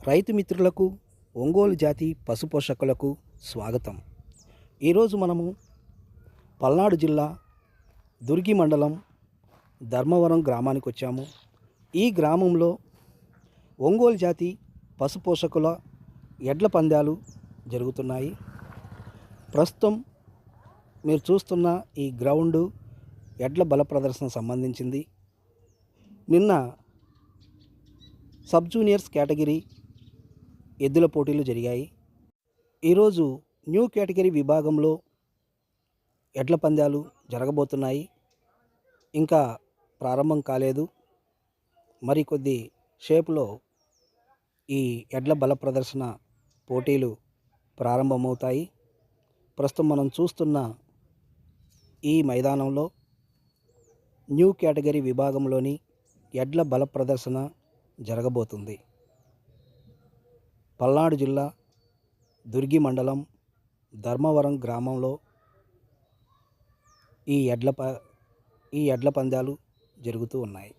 రైతు మిత్రులకు, ఒంగోలు జాతి పశుపోషకులకు స్వాగతం. ఈరోజు మనము పల్నాడు జిల్లా దుర్గి మండలం ధర్మవరం గ్రామానికి వచ్చాము. ఈ గ్రామంలో ఒంగోలు జాతి పశుపోషకుల ఎడ్ల పందాలు జరుగుతున్నాయి. ప్రస్తుతం మీరు చూస్తున్న ఈ గ్రౌండు ఎడ్ల బల ప్రదర్శన సంబంధించింది. నిన్న సబ్ జూనియర్స్ కేటగిరీ ఎద్దుల పోటీలు జరిగాయి. ఈరోజు న్యూ కేటగిరీ విభాగంలో ఎడ్ల పందాలు జరగబోతున్నాయి. ఇంకా ప్రారంభం కాలేదు. మరికొద్ది షేపులో ఈ ఎడ్ల బల ప్రదర్శన పోటీలు ప్రారంభమవుతాయి. ప్రస్తుతం మనం చూస్తున్న ఈ మైదానంలో న్యూ కేటగిరీ విభాగంలోని ఎడ్ల బల ప్రదర్శన జరగబోతుంది. పల్నాడు జిల్లా దుర్గి మండలం ధర్మవరం గ్రామంలో ఈ ఎడ్ల పందాలు జరుగుతూ ఉన్నాయి.